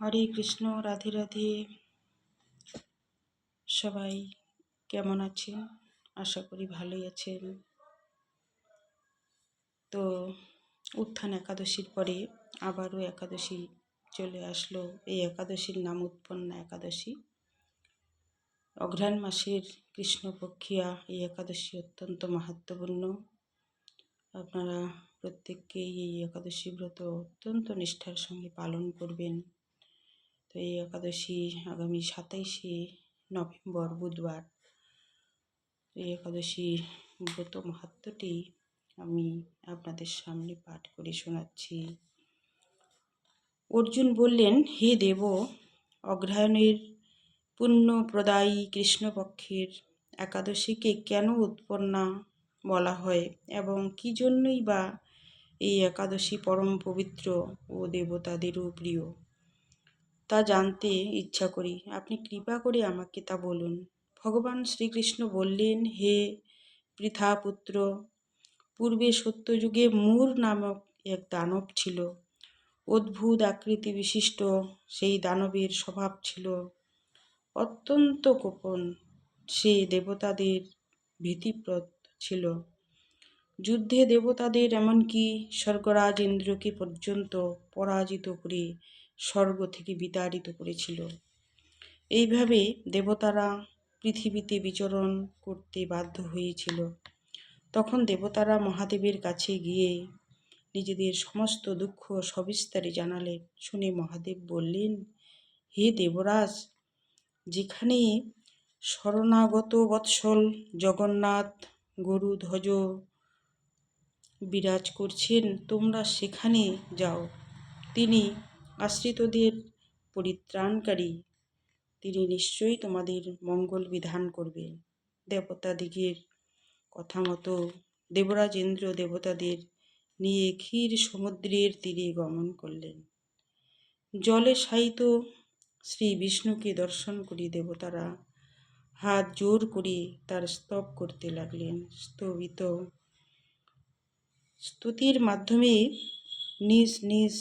হরে কৃষ্ণ, রাধে রাধে। সবাই কেমন আছেন? আশা করি ভালোই আছেন। তো উত্থান একাদশীর পরে আবারও একাদশী চলে আসলো। এই একাদশীর নাম উৎপন্না একাদশী। অঘ্রাণ মাসের কৃষ্ণপক্ষিয়া এই একাদশী অত্যন্ত মাহাত্ম্যপূর্ণ। আপনারা প্রত্যেককেই এই একাদশী ব্রত অত্যন্ত নিষ্ঠার সঙ্গে পালন করবেন। তো এই একাদশী আগামী 27শে নভেম্বর বুধবার। এই একাদশী ব্রত মাহাত্ম্যটি আমি আপনাদের সামনে পাঠ করে শোনাচ্ছি। অর্জুন বললেন, হে দেব, অগ্রহায়ণের পুণ্যপ্রদায়ী কৃষ্ণপক্ষের একাদশীকে কেন উৎপন্না বলা হয় এবং কি জন্যই বা এই একাদশী পরম পবিত্র ও দেবতাদেরও প্রিয়, তা জানতে ইচ্ছা করি। আপনি কৃপা করে আমাকে তা বলুন। ভগবান শ্রীকৃষ্ণ বললেন, হে পৃথাপুত্র, পূর্বে সত্যযুগে মূর নামক এক দানব ছিল। অদ্ভুত আকৃতি বিশিষ্ট সেই দানবের স্বভাব ছিল অত্যন্ত গোপন। সে দেবতাদের ভীতিপ্রদ ছিল। যুদ্ধে দেবতাদের এমনকি স্বর্গরাজ ইন্দ্রকে পর্যন্ত পরাজিত করে স্বর্গ থেকে বিতাড়িত করেছিল। এইভাবে দেবতারা পৃথিবীতে বিচরণ করতে বাধ্য হয়েছিল। তখন দেবতারা মহাদেবের কাছে গিয়ে নিজেদের সমস্ত দুঃখ সবিস্তারে জানালেন। শুনে মহাদেব বললেন, হে দেবরাজ, যেখানে শরণাগত বৎসল জগন্নাথ গরুধ্বজ বিরাজ করছেন, তোমরা সেখানে যাও। তিনি আশ্রিতদের পরিত্রাণকারী, তিনি নিশ্চয়ই তোমাদের মঙ্গল বিধান করবেন। দেবতাদিগের কথা মতো দেবরাজ ইন্দ্র দেবতাদের নিয়ে ক্ষীর সমুদ্রের তীরে গমন করলেন। জলে শায়িত শ্রী বিষ্ণুকে দর্শন করে দেবতারা হাত জোর করে তার স্তব করতে লাগলেন। স্তুতির মাধ্যমে নিজ নিজ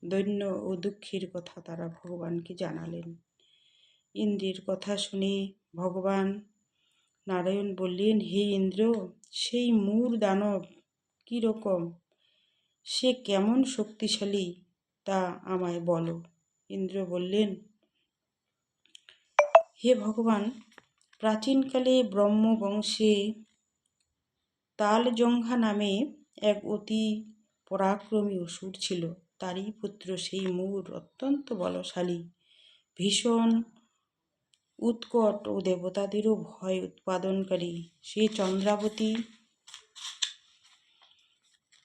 দৈন্য ও দুঃখের কথা তারা ভগবানকে জানালেন। ইন্দ্রের কথা শুনে ভগবান নারায়ণ বললেন, হে ইন্দ্র, সেই মূর দানব কি রকম, সে কেমন শক্তিশালী তা আমায় বলো। ইন্দ্র বললেন, হে ভগবান, প্রাচীনকালে ব্রহ্মবংশে তালজঙ্ঘা নামে এক অতি পরাক্রমী অসুর ছিল। তারই পুত্র সেই মূর অত্যন্ত বলশালী, ভীষণ উৎকট ও দেবতাদেরও ভয় উৎপাদনকারী। সে চন্দ্রাবতী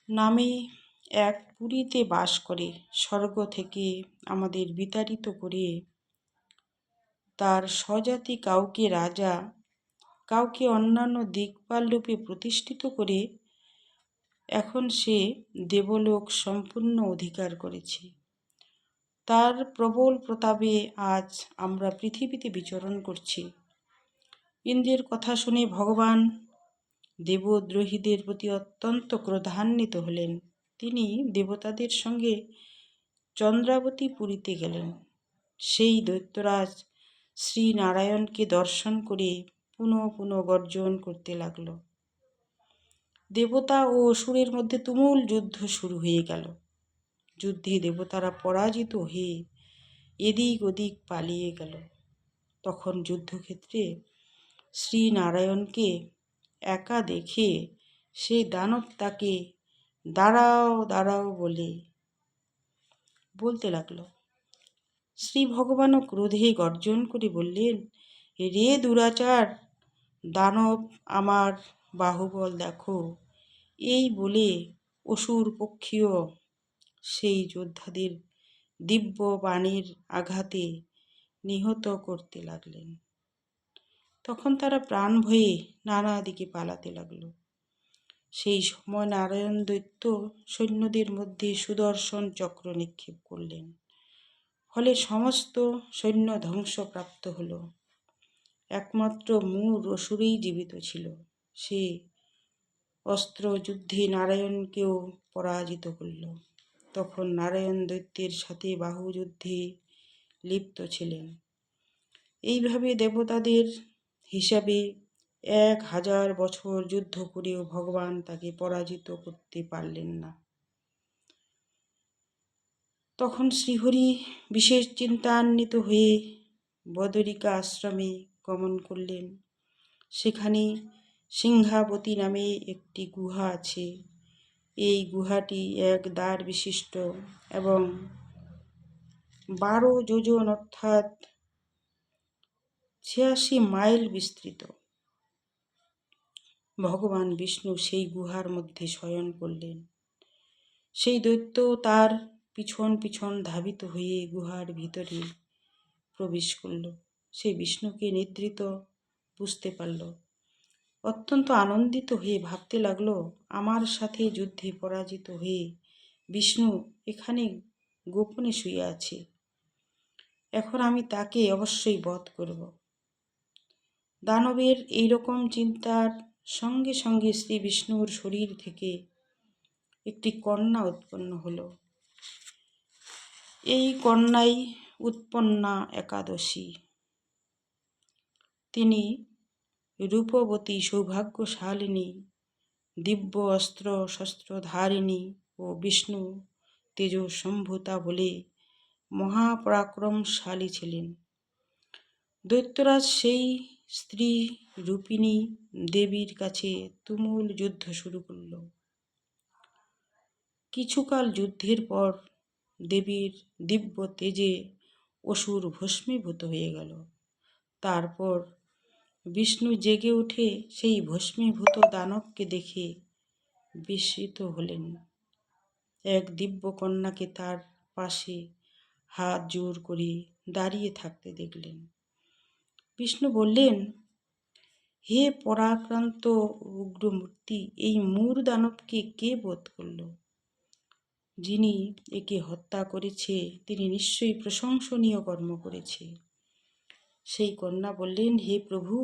নামে এক পুরীতে বাস করে। স্বর্গ থেকে আমাদের বিতাড়িত করে তার স্বজাতি কাউকে রাজা, কাউকে অন্যান্য দিকপাল রূপে প্রতিষ্ঠিত করে এখন সে দেবলোক সম্পূর্ণ অধিকার করেছে। তার প্রবল প্রতাপে আজ আমরা পৃথিবীতে বিচরণ করছি। ইন্দ্রের কথা শুনে ভগবান দেবদ্রোহীদের প্রতি অত্যন্ত ক্রোধান্বিত হলেন। তিনি দেবতাদের সঙ্গে চন্দ্রাবতী পুরীতে গেলেন। সেই দৈত্যরাজ শ্রী নারায়ণকে দর্শন করে পুনঃ পুনঃ গর্জন করতে লাগল। দেবতা ও অসুরের মধ্যে তুমুল যুদ্ধ শুরু হয়ে গেল। যুদ্ধে দেবতারা পরাজিত হয়ে এদিক ওদিক পালিয়ে গেল। তখন যুদ্ধক্ষেত্রে শ্রী নারায়ণকে একা দেখে সেই দানব তাকে দাঁড়াও দাঁড়াও বলতে লাগল। শ্রী ভগবানও ক্রোধে গর্জন করে বললেন, রে দুরাচার দানব, আমার বাহুবল দেখো। এই বলে অসুর পক্ষীয় সেই যোদ্ধাদের দিব্য বাণীর আঘাতে নিহত করতে লাগলেন। তখন তারা প্রাণ ভয়ে নানা দিকে পালাতে লাগল। সেই সময় নারায়ণ দৈত্য সৈন্যদের মধ্যে সুদর্শন চক্র নিক্ষেপ করলেন। ফলে সমস্ত সৈন্য ধ্বংসপ্রাপ্ত হল। একমাত্র মূর অসুরেই জীবিত ছিল। সে অস্ত্র যুদ্ধে নারায়ণকেও পরাজিত করল। তখন নারায়ণ দৈত্যের সাথে বাহুযুদ্ধে লিপ্ত ছিলেন। এইভাবে দেবতাদের হিসাবে 1000 বছর যুদ্ধ করেও ভগবান তাকে পরাজিত করতে পারলেন না। তখন শ্রীহরি বিশেষ চিন্তান্বিত হয়ে বদরিকা আশ্রমে গমন করলেন। সেখানে সিংহাবতী নামে একটি গুহা আছে। এই গুহাটি এক দ্বার বিশিষ্ট এবং 12 যোজন অর্থাৎ 86 মাইল বিস্তৃত। ভগবান বিষ্ণু সেই গুহার মধ্যে শয়ন করলেন। সেই দৈত্য তার পিছন পিছন ধাবিত হয়ে গুহার ভিতরে প্রবেশ করল। সে বিষ্ণুকে নিদ্রিত বুঝতে পারল। অত্যন্ত আনন্দিত হয়ে ভাবতে লাগলো, আমার সাথে যুদ্ধে পরাজিত হয়ে বিষ্ণু এখানে গোপনে শুয়ে আছে। এখন আমি তাকে অবশ্যই বধ করব। দানবের এইরকম চিন্তার সঙ্গে সঙ্গে শ্রী বিষ্ণুর শরীর থেকে একটি কন্যা উৎপন্ন হলো। এই কন্যাই উৎপন্না একাদশী। তিনি রূপবতী, সৌভাগ্যশালিনী, দিব্য অস্ত্র শস্ত্রধারিণী ও বিষ্ণু তেজসম্ভূতা বলে মহাপরাক্রমশালী ছিলেন। দৈত্যরাজ সেই স্ত্রী রূপিণী দেবীর কাছে তুমুল যুদ্ধ শুরু করল। কিছুকাল যুদ্ধের পর দেবীর দিব্য তেজে অসুর ভস্মীভূত হয়ে গেল। তারপর বিষ্ণু জেগে উঠে সেই ভস্মীভূত দানবকে দেখে বিস্মিত হলেন। এক দিব্য কন্যাকে তার পাশে হাত জোর করে দাঁড়িয়ে থাকতে দেখলেন। বিষ্ণু বললেন, হে পরাক্রান্ত উগ্রমূর্তি, এই মূর দানবকে কে বধ করল? যিনি একে হত্যা করেছে তিনি নিশ্চয়ই প্রশংসনীয় কর্ম করেছে। সেই কন্যা বললেন, হে প্রভু,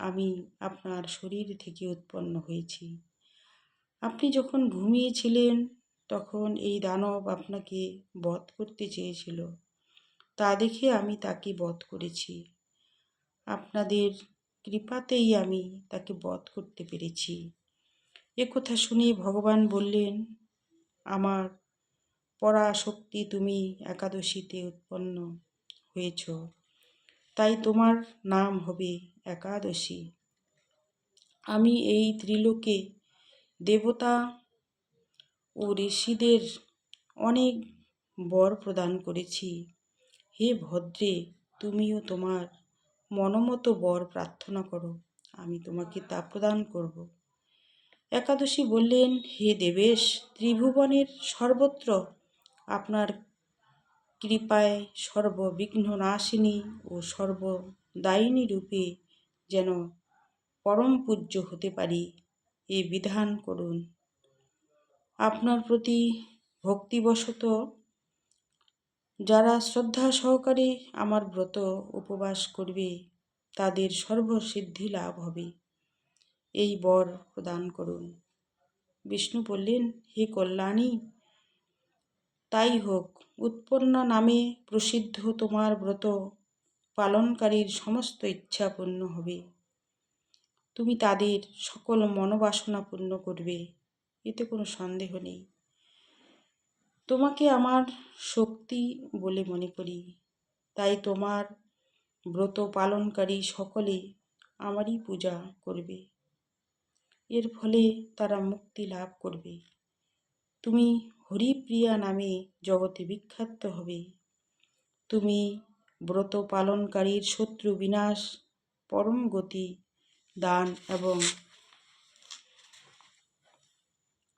আমি আপনার শরীর থেকে উৎপন্ন হয়েছি। আপনি যখন ঘুমিয়েছিলেন তখন এই দানব আপনাকে বধ করতে চেয়েছিল। তা দেখে আমি তাকে বধ করেছি। আপনাদের কৃপাতেই আমি তাকে বধ করতে পেরেছি। একথা শুনে ভগবান বললেন, আমার পরাশক্তি, তুমি একাদশীতে উৎপন্ন হয়েছ, তাই তোমার নাম হবে একাদশী। আমি এই ত্রিলোকে দেবতা ও ঋষিদের অনেক বর প্রদান করেছি। হে ভদ্রে, তুমিও তোমার মনমতো বর প্রার্থনা করো, আমি তোমাকে তা প্রদান করব। একাদশী বললেন, হে দেবেশ, ত্রিভুবনের সর্বত্র আপনার কৃপায় সর্ববিঘ্ন নাশিনী ও সর্বদায়িনী রূপে যেন পরম পূজ্য হতে পারি, এ বিধান করুন। আপনার প্রতি ভক্তিবশত যারা শ্রদ্ধা সহকারে আমার ব্রত উপবাস করবে তাদের সর্বসিদ্ধি লাভ হবে, এই বর প্রদান করুন। বিষ্ণু বললেন, হে কল্যাণী, তাই হোক। উৎপন্না নামে প্রসিদ্ধ তোমার ব্রত পালনকারীর সমস্ত ইচ্ছা পূর্ণ হবে। তুমি তাদের সকল মনোবাসনা পূর্ণ করবে, এতে কোনো সন্দেহ নেই। তোমাকে আমার শক্তি বলে মনে করি, তাই তোমার ব্রত পালনকারী সকলে আমারই পূজা করবে। এর ফলে তারা মুক্তি লাভ করবে। তুমি হরিপ্রিয়া নামে জগতে বিখ্যাত হবে। তুমি ব্রত পালনকারীর শত্রু বিনাশ, পরম গতি দান এবং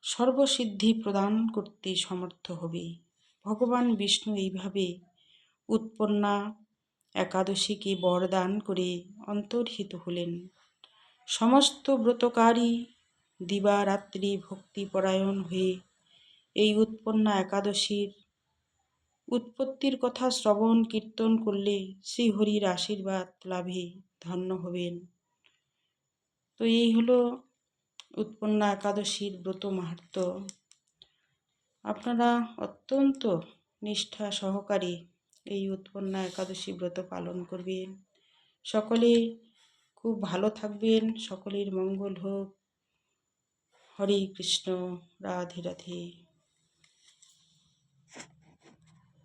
সর্বসিদ্ধি প্রদান করতে সমর্থ হবে। ভগবান বিষ্ণু এইভাবে উৎপন্না একাদশীকে বরদান করে অন্তর্হিত হলেন। সমস্ত ব্রতকারী দিবারাত্রি ভক্তিপরায়ণ হয়ে এই উৎপন্না একাদশীর উৎপত্তির কথা শ্রবণ কীর্তন করলে শ্রীহরির আশীর্বাদ লাভে ধন্য হবেন। তো এই হলো উৎপন্না একাদশীর ব্রত মাহাত্ম্য। আপনারা অত্যন্ত নিষ্ঠা সহকারে এই উৎপন্না একাদশী ব্রত পালন করবেন। সকলে খুব ভালো থাকবেন, সকলের মঙ্গল হোক। হরে কৃষ্ণ, রাধে রাধে।